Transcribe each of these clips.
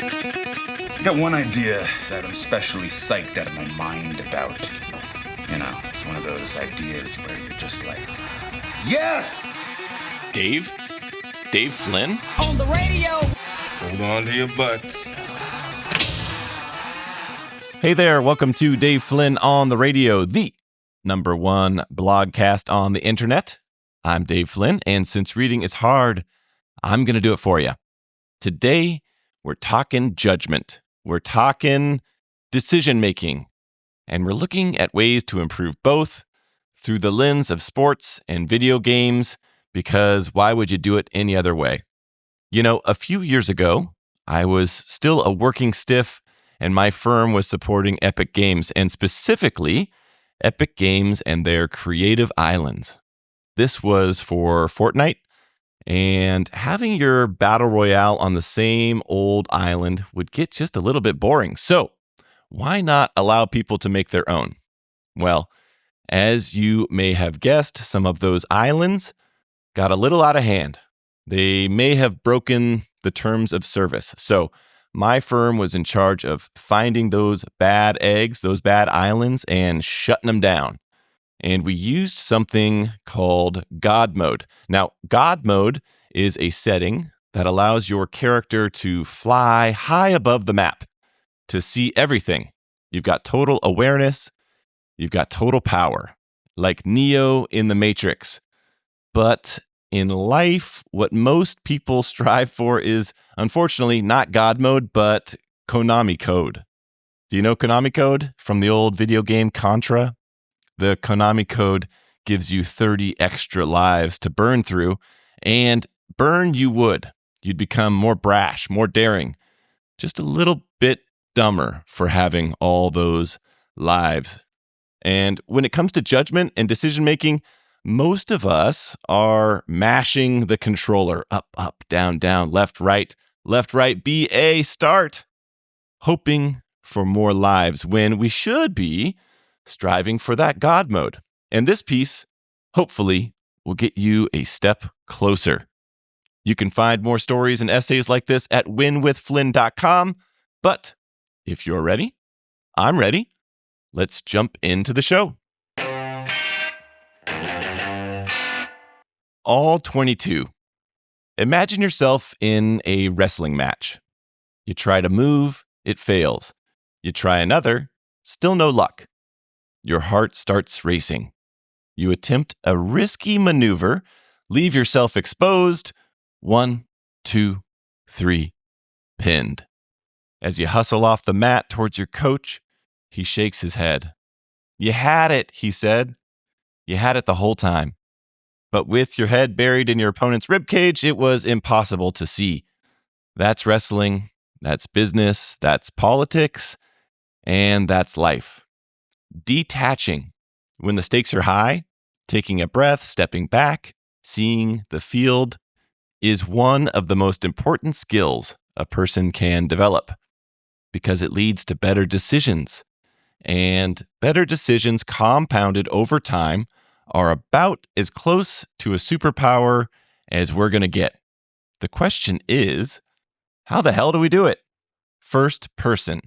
I got one idea that I'm especially psyched out of my mind about. You know, it's one of those ideas where you're just like, yes! Dave? Dave Flynn? On the radio! Hold on to your butts. Hey there, welcome to Dave Flynn on the radio, the #1 blogcast on the internet. I'm Dave Flynn, and since reading is hard, I'm going to do it for you. Today, we're talking judgment. We're talking decision-making, and we're looking at ways to improve both through the lens of sports and video games, because why would you do it any other way? You know, a few years ago, I was still a working stiff, and my firm was supporting Epic Games, and specifically, Epic Games and their creative islands. This was for Fortnite, and having your battle royale on the same old island would get just a little bit boring. So why not allow people to make their own? Well, as you may have guessed, some of those islands got a little out of hand. They may have broken the terms of service. So my firm was in charge of finding those bad eggs, those bad islands, and shutting them down. And we used something called God mode. Now, God mode is a setting that allows your character to fly high above the map, to see everything. You've got total awareness. You've got total power, like Neo in the Matrix. But in life, what most people strive for is, unfortunately, not God mode, but Konami code. Do you know Konami code from the old video game Contra? The Konami code gives you 30 extra lives to burn through, and burn you would. You'd become more brash, more daring, just a little bit dumber for having all those lives. And when it comes to judgment and decision making, most of us are mashing the controller up, down, left, right, B, A, start, hoping for more lives when we should be striving for that God mode. And this piece, hopefully, will get you a step closer. You can find more stories and essays like this at winwithflynn.com. But if you're ready, I'm ready. Let's jump into the show. All-22. Imagine yourself in a wrestling match. You try to move, it fails. You try another, still no luck. Your heart starts racing. You attempt a risky maneuver, leave yourself exposed. 1, 2, 3, pinned. As you hustle off the mat towards your coach, he shakes his head. You had it, he said. You had it the whole time. But with your head buried in your opponent's ribcage, it was impossible to see. That's wrestling, that's business, that's politics, and that's life. Detaching. When the stakes are high, taking a breath, stepping back, seeing the field is one of the most important skills a person can develop because it leads to better decisions. And better decisions compounded over time are about as close to a superpower as we're going to get. The question is, how the hell do we do it? First person.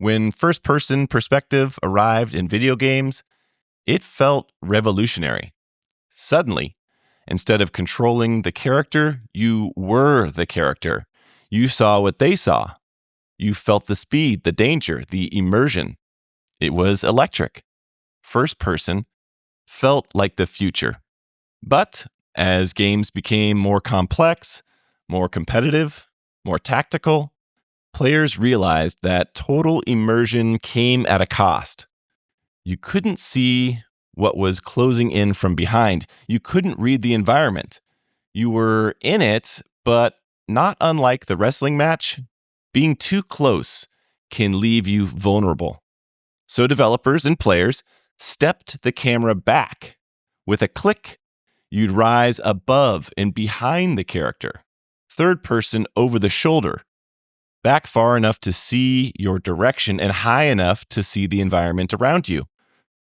When first-person perspective arrived in video games, it felt revolutionary. Suddenly, instead of controlling the character, you were the character. You saw what they saw. You felt the speed, the danger, the immersion. It was electric. First person felt like the future. But as games became more complex, more competitive, more tactical, players realized that total immersion came at a cost. You couldn't see what was closing in from behind. You couldn't read the environment. You were in it, but not unlike the wrestling match, being too close can leave you vulnerable. So developers and players stepped the camera back. With a click, you'd rise above and behind the character. Third person over the shoulder. Back far enough to see your direction and high enough to see the environment around you.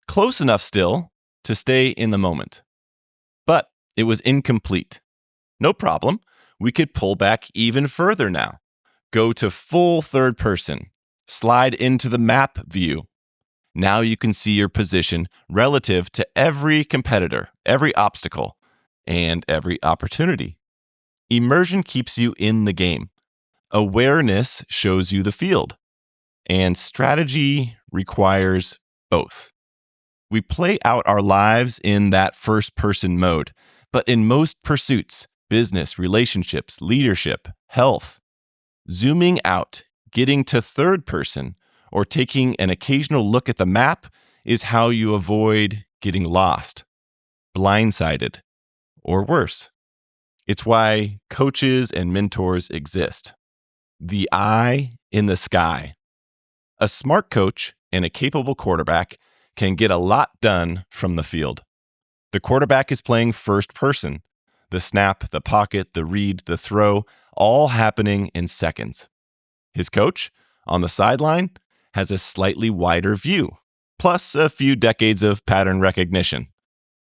Close enough still to stay in the moment. But it was incomplete. No problem. We could pull back even further now. Go to full third person. Slide into the map view. Now you can see your position relative to every competitor, every obstacle, and every opportunity. Immersion keeps you in the game. Awareness shows you the field. And strategy requires both. We play out our lives in that first-person mode, but in most pursuits, business, relationships, leadership, health, zooming out, getting to third person, or taking an occasional look at the map is how you avoid getting lost, blindsided, or worse. It's why coaches and mentors exist. The eye in the sky. A smart coach and a capable quarterback can get a lot done from the field. The quarterback is playing first person. The snap, the pocket, the read, the throw, all happening in seconds. His coach, on the sideline, has a slightly wider view, plus a few decades of pattern recognition.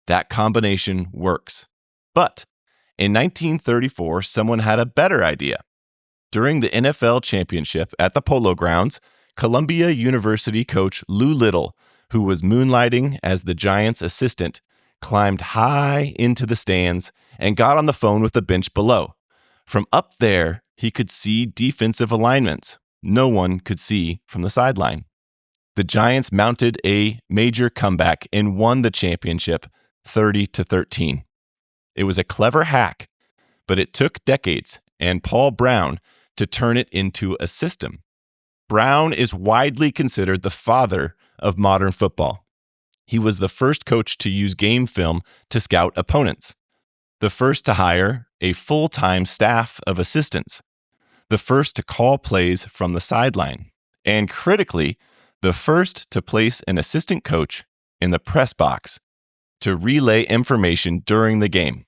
That combination works. But in 1934, someone had a better idea. During the NFL championship at the Polo Grounds, Columbia University coach Lou Little, who was moonlighting as the Giants' assistant, climbed high into the stands and got on the phone with the bench below. From up there, he could see defensive alignments no one could see from the sideline. The Giants mounted a major comeback and won the championship 30-13. It was a clever hack, but it took decades and Paul Brown to turn it into a system. Brown is widely considered the father of modern football. He was the first coach to use game film to scout opponents, the first to hire a full-time staff of assistants, the first to call plays from the sideline, and critically, the first to place an assistant coach in the press box to relay information during the game.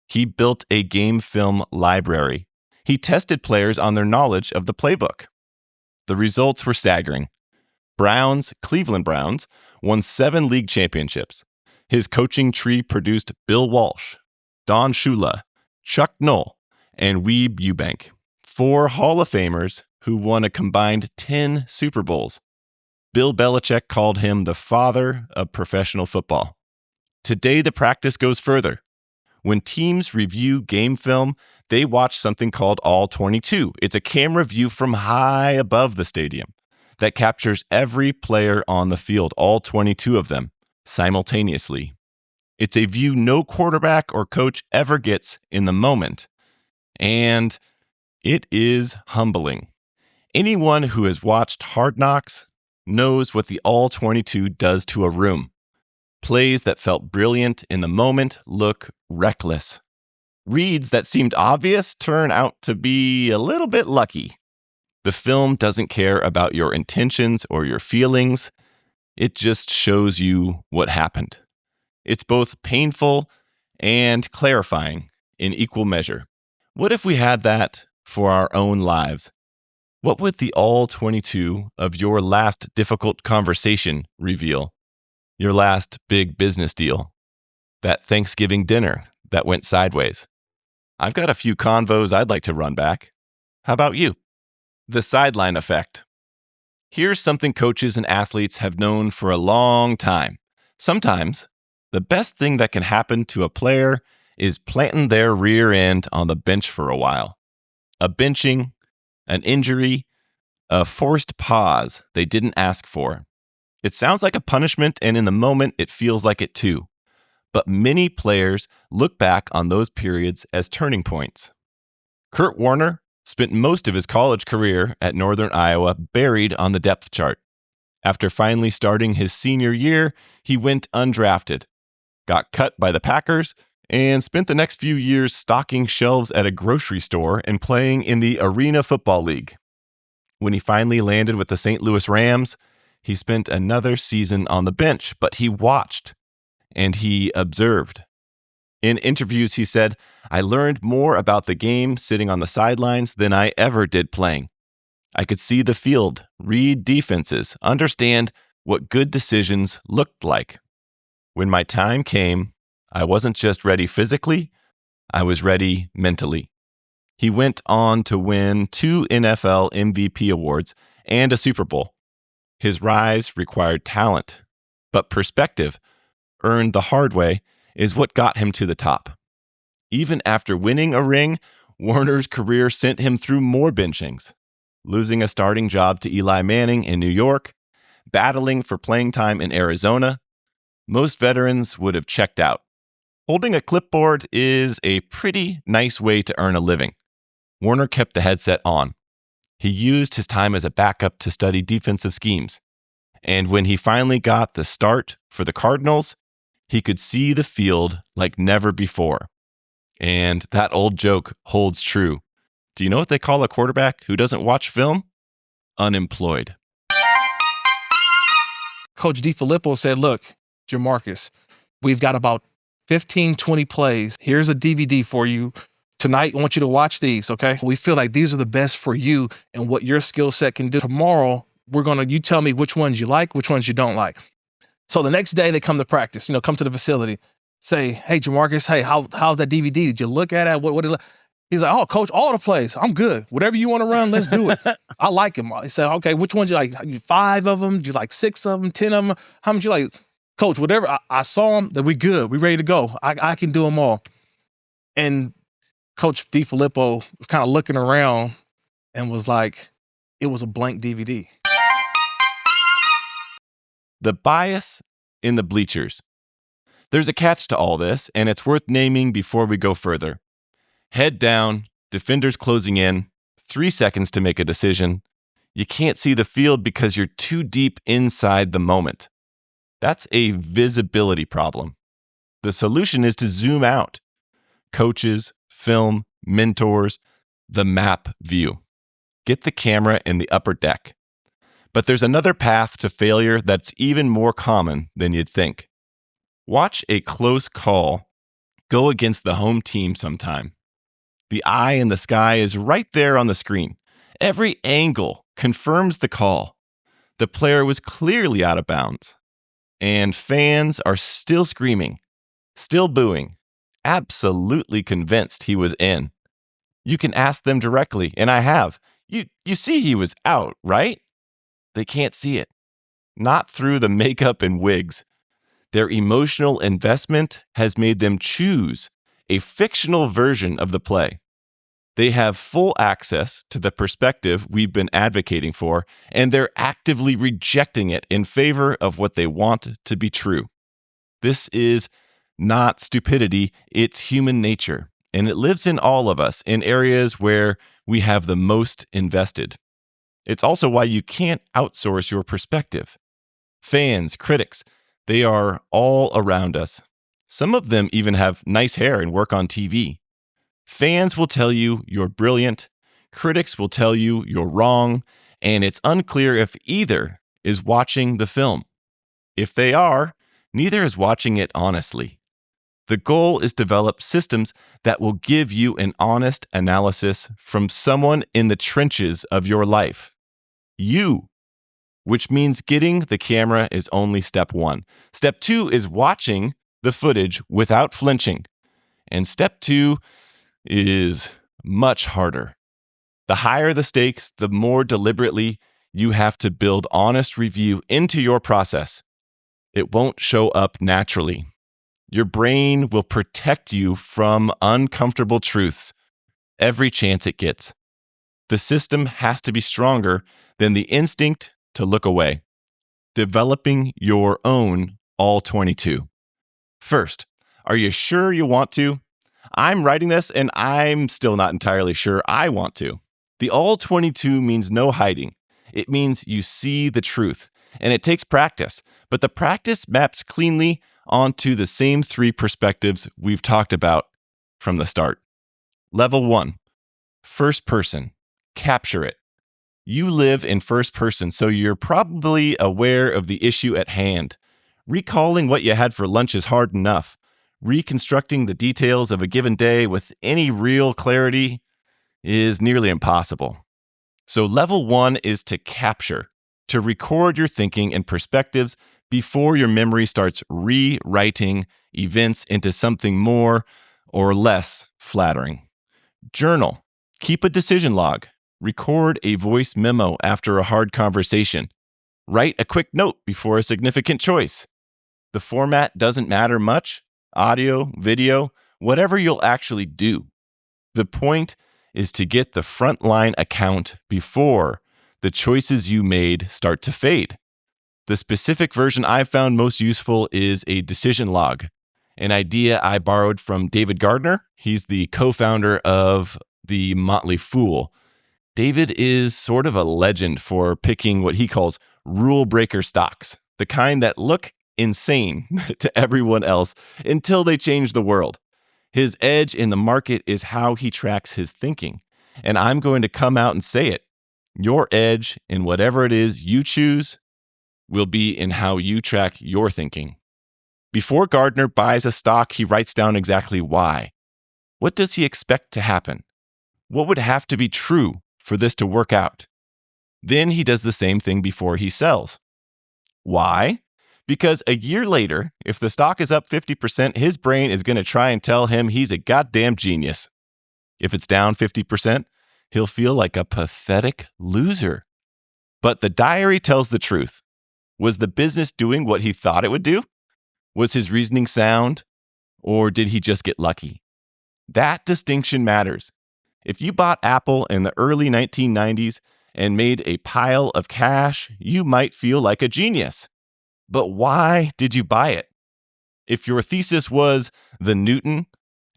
He built a game film library. He tested players on their knowledge of the playbook. The results were staggering. Cleveland Browns, won 7 league championships. His coaching tree produced Bill Walsh, Don Shula, Chuck Noll, and Weeb Ewbank, 4 Hall of Famers who won a combined 10 Super Bowls. Bill Belichick called him the father of professional football. Today, the practice goes further. When teams review game film, they watch something called All-22. It's a camera view from high above the stadium that captures every player on the field, all 22 of them, simultaneously. It's a view no quarterback or coach ever gets in the moment, and it is humbling. Anyone who has watched Hard Knocks knows what the All-22 does to a room. Plays that felt brilliant in the moment look reckless. Reads that seemed obvious turn out to be a little bit lucky. The film doesn't care about your intentions or your feelings. It just shows you what happened. It's both painful and clarifying in equal measure. What if we had that for our own lives? What would the All-22 of your last difficult conversation reveal? Your last big business deal? That Thanksgiving dinner that went sideways? I've got a few convos I'd like to run back. How about you? The sideline effect. Here's something coaches and athletes have known for a long time. Sometimes, the best thing that can happen to a player is planting their rear end on the bench for a while. A benching, an injury, a forced pause they didn't ask for. It sounds like a punishment, and in the moment, it feels like it too. But many players look back on those periods as turning points. Kurt Warner spent most of his college career at Northern Iowa buried on the depth chart. After finally starting his senior year, he went undrafted, got cut by the Packers, and spent the next few years stocking shelves at a grocery store and playing in the Arena Football League. When he finally landed with the St. Louis Rams, he spent another season on the bench, but he watched and he observed. In interviews, he said, "I learned more about the game sitting on the sidelines than I ever did playing. I could see the field, read defenses, understand what good decisions looked like. When my time came, I wasn't just ready physically, I was ready mentally." He went on to win 2 NFL MVP awards and a Super Bowl. His rise required talent, but perspective, earned the hard way, is what got him to the top. Even after winning a ring, Warner's career sent him through more benchings, losing a starting job to Eli Manning in New York, battling for playing time in Arizona. Most veterans would have checked out. Holding a clipboard is a pretty nice way to earn a living. Warner kept the headset on. He used his time as a backup to study defensive schemes. And when he finally got the start for the Cardinals, he could see the field like never before. And that old joke holds true. Do you know what they call a quarterback who doesn't watch film? Unemployed. Coach DiFilippo said, look, Jamarcus, we've got about 15, 20 plays. Here's a DVD for you. Tonight, I want you to watch these, okay? We feel like these are the best for you and what your skill set can do. Tomorrow, you tell me which ones you like, which ones you don't like. So the next day, they come to practice, come to the facility, say, hey, Jamarcus, hey, how's that DVD? Did you look at it? What He's like, oh, coach, all the plays. I'm good. Whatever you want to run, let's do it. I like him. He said, okay, which ones you like? 5 of them? Do you like 6 of them? 10 of them? How much you like? Coach, whatever. I saw them, that we good. We ready to go. I can do them all. And Coach DiFilippo was kind of looking around and was like, it was a blank DVD. The bias in the bleachers. There's a catch to all this, and it's worth naming before we go further. Head down, defenders closing in, 3 seconds to make a decision. You can't see the field because you're too deep inside the moment. That's a visibility problem. The solution is to zoom out. Coaches, film, mentors, the map view. Get the camera in the upper deck. But there's another path to failure that's even more common than you'd think. Watch a close call go against the home team sometime. The eye in the sky is right there on the screen. Every angle confirms the call. The player was clearly out of bounds. And fans are still screaming, still booing, absolutely convinced he was in. You can ask them directly, and I have. You see he was out, right? They can't see it. Not through the makeup and wigs. Their emotional investment has made them choose a fictional version of the play. They have full access to the perspective we've been advocating for, and they're actively rejecting it in favor of what they want to be true. This is not stupidity, it's human nature, and it lives in all of us in areas where we have the most invested. It's also why you can't outsource your perspective. Fans, critics, they are all around us. Some of them even have nice hair and work on TV. Fans will tell you you're brilliant, critics will tell you you're wrong, and it's unclear if either is watching the film. If they are, neither is watching it honestly. The goal is to develop systems that will give you an honest analysis from someone in the trenches of your life. You, which means getting the camera is only step 1. Step 2 is watching the footage without flinching. And step 2 is much harder. The higher the stakes, the more deliberately you have to build honest review into your process. It won't show up naturally. Your brain will protect you from uncomfortable truths every chance it gets. The system has to be stronger than the instinct to look away. Developing your own All-22. First, are you sure you want to? I'm writing this and I'm still not entirely sure I want to. The All-22 means no hiding. It means you see the truth, and it takes practice, but the practice maps cleanly onto the same 3 perspectives we've talked about from the start. Level 1, first person, capture it. You live in first person, so you're probably aware of the issue at hand. Recalling what you had for lunch is hard enough. Reconstructing the details of a given day with any real clarity is nearly impossible. So level 1 is to capture, to record your thinking and perspectives before your memory starts rewriting events into something more or less flattering. Journal. Keep a decision log. Record a voice memo after a hard conversation. Write a quick note before a significant choice. The format doesn't matter much. Audio, video, whatever you'll actually do. The point is to get the frontline account before the choices you made start to fade. The specific version I've found most useful is a decision log, an idea I borrowed from David Gardner. He's the co-founder of the Motley Fool. David is sort of a legend for picking what he calls rule breaker stocks, the kind that look insane to everyone else until they change the world. His edge in the market is how he tracks his thinking. And I'm going to come out and say it. Your edge in whatever it is you choose will be in how you track your thinking. Before Gardner buys a stock, he writes down exactly why. What does he expect to happen? What would have to be true for this to work out? Then he does the same thing before he sells. Why? Because a year later, if the stock is up 50%, his brain is going to try and tell him he's a goddamn genius. If it's down 50%, he'll feel like a pathetic loser. But the diary tells the truth. Was the business doing what he thought it would do? Was his reasoning sound? Or did he just get lucky? That distinction matters. If you bought Apple in the early 1990s and made a pile of cash, you might feel like a genius. But why did you buy it? If your thesis was the Newton,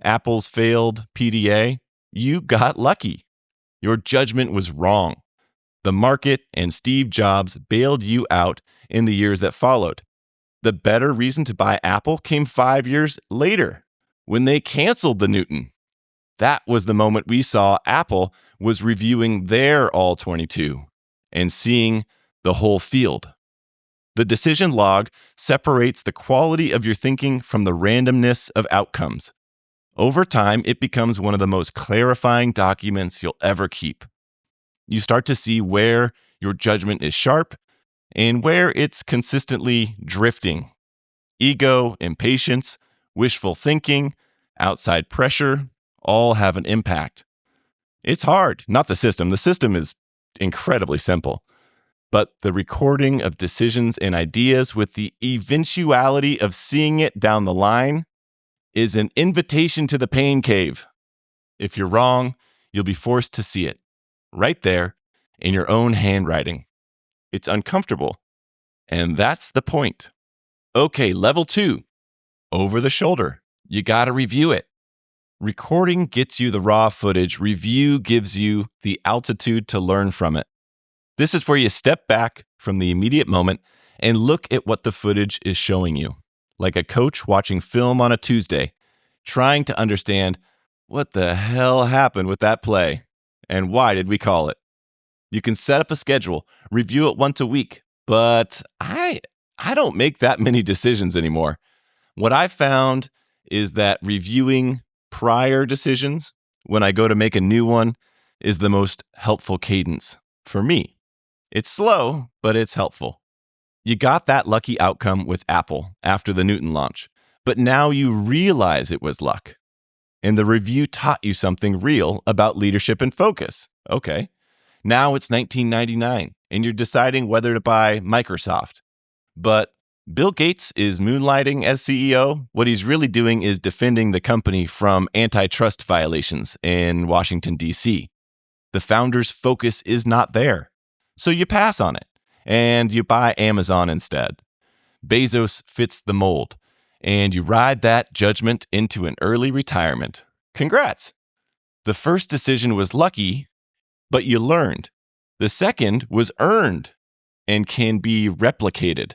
Apple's failed PDA, you got lucky. Your judgment was wrong. The market and Steve Jobs bailed you out in the years that followed. The better reason to buy Apple came 5 years later, when they canceled the Newton. That was the moment we saw Apple was reviewing their All-22 and seeing the whole field. The decision log separates the quality of your thinking from the randomness of outcomes. Over time, it becomes one of the most clarifying documents you'll ever keep. You start to see where your judgment is sharp and where it's consistently drifting. Ego, impatience, wishful thinking, outside pressure, all have an impact. It's hard, not the system. The system is incredibly simple. But the recording of decisions and ideas with the eventuality of seeing it down the line is an invitation to the pain cave. If you're wrong, you'll be forced to see it, right there, in your own handwriting. It's uncomfortable, and that's the point. Okay, level 2, over the shoulder. You gotta review it. Recording gets you the raw footage. Review gives you the altitude to learn from it. This is where you step back from the immediate moment and look at what the footage is showing you. Like a coach watching film on a Tuesday, trying to understand what the hell happened with that play and why did we call it. You can set up a schedule, review it once a week, but I don't make that many decisions anymore. What I've found is that reviewing prior decisions when I go to make a new one is the most helpful cadence for me. It's slow, but it's helpful. You got that lucky outcome with Apple after the Newton launch, but now you realize it was luck. And the review taught you something real about leadership and focus. Okay, now it's 1999, and you're deciding whether to buy Microsoft. But Bill Gates is moonlighting as CEO. What he's really doing is defending the company from antitrust violations in Washington, D.C. The founder's focus is not there. So you pass on it, and you buy Amazon instead. Bezos fits the mold, and you ride that judgment into an early retirement. Congrats! The first decision was lucky, but you learned. The second was earned and can be replicated.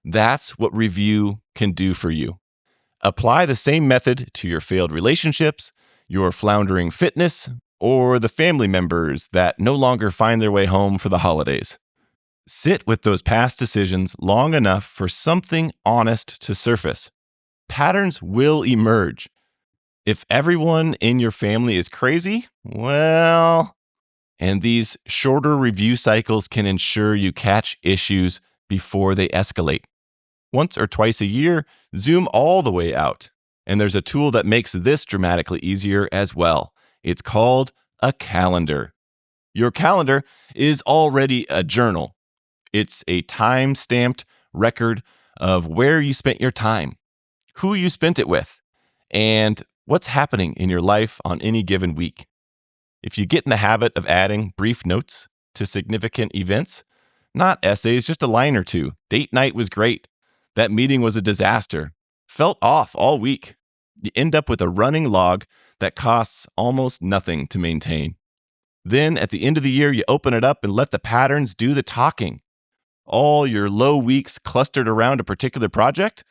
That's what review can do for you. Apply the same method to your failed relationships, your floundering fitness, or the family members that no longer find their way home for the holidays. Sit with those past decisions long enough for something honest to surface. Patterns will emerge. If everyone in your family is crazy, well, and these shorter review cycles can ensure you catch issues before they escalate. Once or twice a year, zoom all the way out. And there's a tool that makes this dramatically easier as well. It's called a calendar. Your calendar is already a journal. It's a time-stamped record of where you spent your time, who you spent it with, and what's happening in your life on any given week. If you get in the habit of adding brief notes to significant events, not essays, just a line or two. Date night was great. That meeting was a disaster. Felt off all week. You end up with a running log that costs almost nothing to maintain. Then at the end of the year, you open it up and let the patterns do the talking. All your low weeks clustered around a particular project?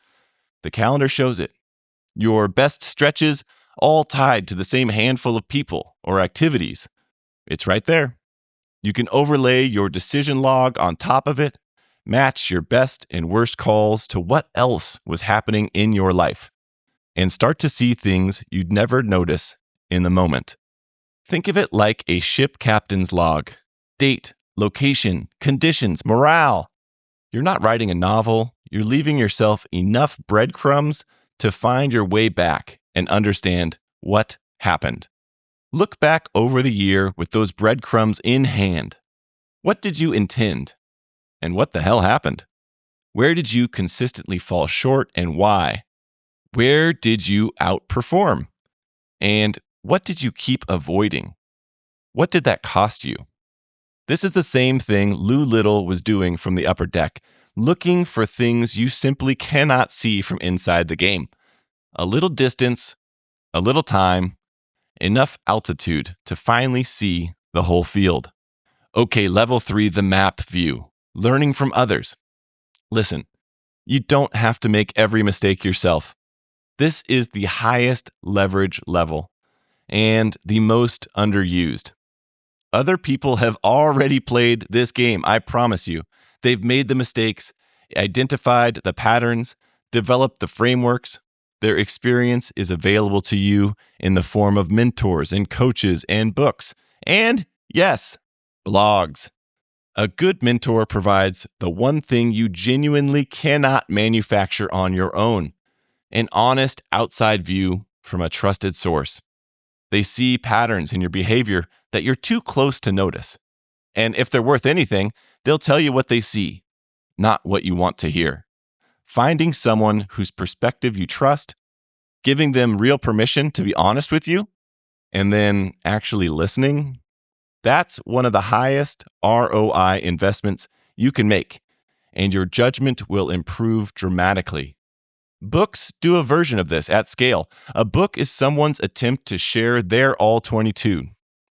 The calendar shows it. Your best stretches all tied to the same handful of people or activities. It's right there. You can overlay your decision log on top of it, match your best and worst calls to what else was happening in your life, and start to see things you'd never notice in the moment. Think of it like a ship captain's log. Date, location, conditions, morale. You're not writing a novel. You're leaving yourself enough breadcrumbs to find your way back and understand what happened. Look back over the year with those breadcrumbs in hand. What did you intend? And what the hell happened? Where did you consistently fall short and why? Where did you outperform? And what did you keep avoiding? What did that cost you? This is the same thing Lou Little was doing from the upper deck, looking for things you simply cannot see from inside the game. A little distance, a little time, enough altitude to finally see the whole field. Okay, level 3, the map view. Learning from others. Listen, you don't have to make every mistake yourself. This is the highest leverage level and the most underused. Other people have already played this game, I promise you. They've made the mistakes, identified the patterns, developed the frameworks. Their experience is available to you in the form of mentors and coaches and books. And yes, blogs. A good mentor provides the one thing you genuinely cannot manufacture on your own: an honest outside view from a trusted source. They see patterns in your behavior that you're too close to notice. And if they're worth anything, they'll tell you what they see, not what you want to hear. Finding someone whose perspective you trust, giving them real permission to be honest with you, and then actually listening, that's one of the highest ROI investments you can make, and your judgment will improve dramatically. Books do a version of this at scale. A book is someone's attempt to share their All-22,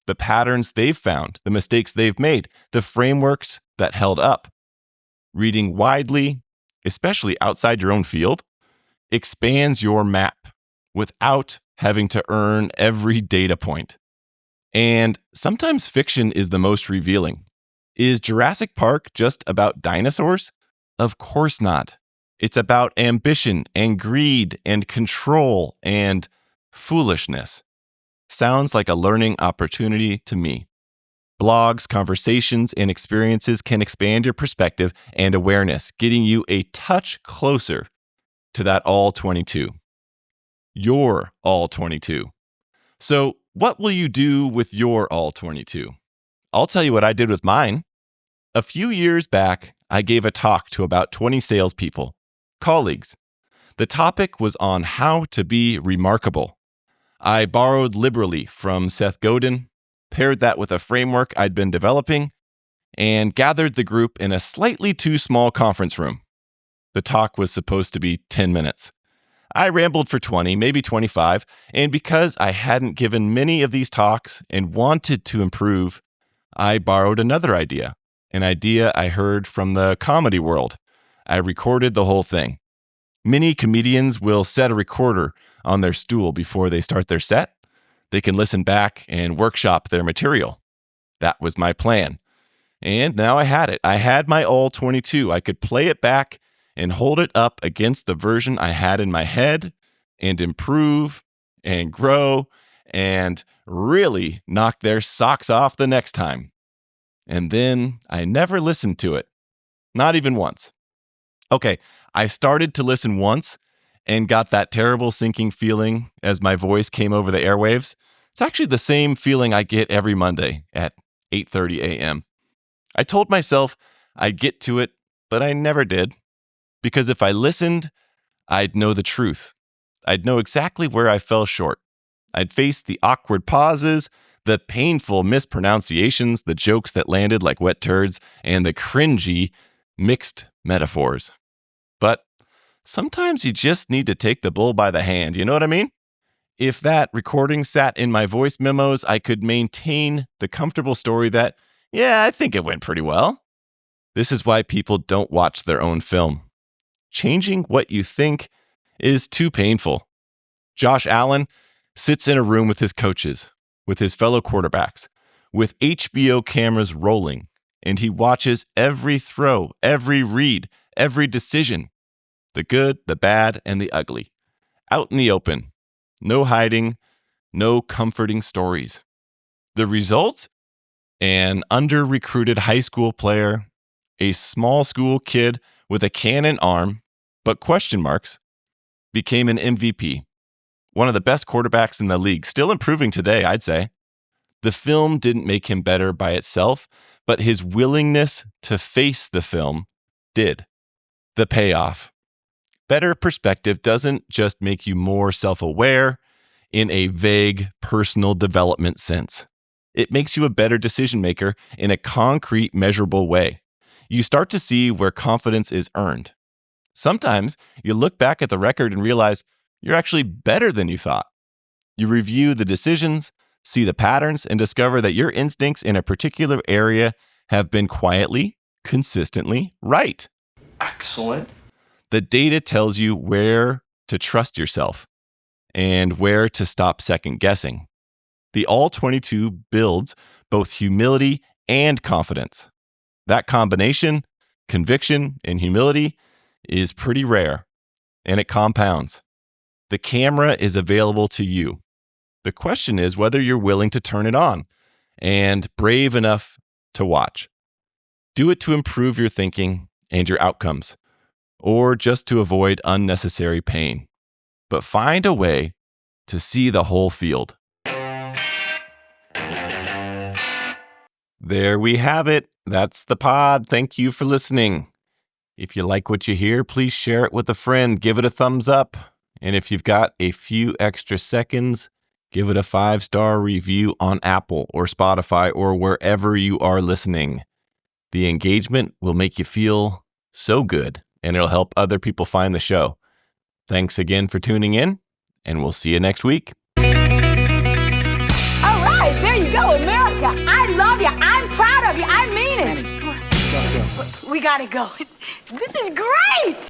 the patterns they've found, the mistakes they've made, the frameworks that held up. Reading widely, especially outside your own field, expands your map without having to earn every data point. And sometimes fiction is the most revealing. Is Jurassic Park just about dinosaurs? Of course not. It's about ambition and greed and control and foolishness. Sounds like a learning opportunity to me. Blogs, conversations, and experiences can expand your perspective and awareness, getting you a touch closer to that All-22. Your All-22. So, what will you do with your All-22? I'll tell you what I did with mine. A few years back, I gave a talk to about 20 salespeople, colleagues. The topic was on how to be remarkable. I borrowed liberally from Seth Godin, paired that with a framework I'd been developing, and gathered the group in a slightly too small conference room. The talk was supposed to be 10 minutes. I rambled for 20, maybe 25, and because I hadn't given many of these talks and wanted to improve, I borrowed another idea, an idea I heard from the comedy world. I recorded the whole thing. Many comedians will set a recorder on their stool before they start their set. They can listen back and workshop their material. That was my plan. And now I had it. I had my All-22. I could play it back and hold it up against the version I had in my head and improve and grow and really knock their socks off the next time. And then I never listened to it. Not even once. Okay, I started to listen once and got that terrible sinking feeling as my voice came over the airwaves. It's actually the same feeling I get every Monday at 8:30 a.m. I told myself I'd get to it, but I never did. Because if I listened, I'd know the truth. I'd know exactly where I fell short. I'd face the awkward pauses, the painful mispronunciations, the jokes that landed like wet turds, and the cringy, mixed metaphors. But sometimes you just need to take the bull by the hand, you know what I mean? If that recording sat in my voice memos, I could maintain the comfortable story that, yeah, I think it went pretty well. This is why people don't watch their own film. Changing what you think is too painful. Josh Allen sits in a room with his coaches, with his fellow quarterbacks, with HBO cameras rolling, and he watches every throw, every read, every decision, the good, the bad, and the ugly, out in the open. No hiding, no comforting stories. The result? An under-recruited high school player, a small school kid with a cannon arm, but question marks, became an MVP. One of the best quarterbacks in the league, still improving today, I'd say. The film didn't make him better by itself, but his willingness to face the film did. The payoff. Better perspective doesn't just make you more self-aware in a vague personal development sense. It makes you a better decision maker in a concrete, measurable way. You start to see where confidence is earned. Sometimes you look back at the record and realize you're actually better than you thought. You review the decisions, see the patterns, and discover that your instincts in a particular area have been quietly, consistently right. Excellent. The data tells you where to trust yourself and where to stop second guessing. The All-22 builds both humility and confidence. That combination, conviction and humility, is pretty rare, and it compounds. The camera is available to you. The question is whether you're willing to turn it on and brave enough to watch. Do it to improve your thinking and your outcomes, or just to avoid unnecessary pain. But find a way to see the whole field. There we have it. That's the pod. Thank you for listening. If you like what you hear, please share it with a friend. Give it a thumbs up. And if you've got a few extra seconds, give it a 5-star review on Apple or Spotify or wherever you are listening. The engagement will make you feel so good, and it'll help other people find the show. Thanks again for tuning in, and we'll see you next week. All right, there you go, America. I love you. I'm proud of you. I mean it. We gotta go. This is great.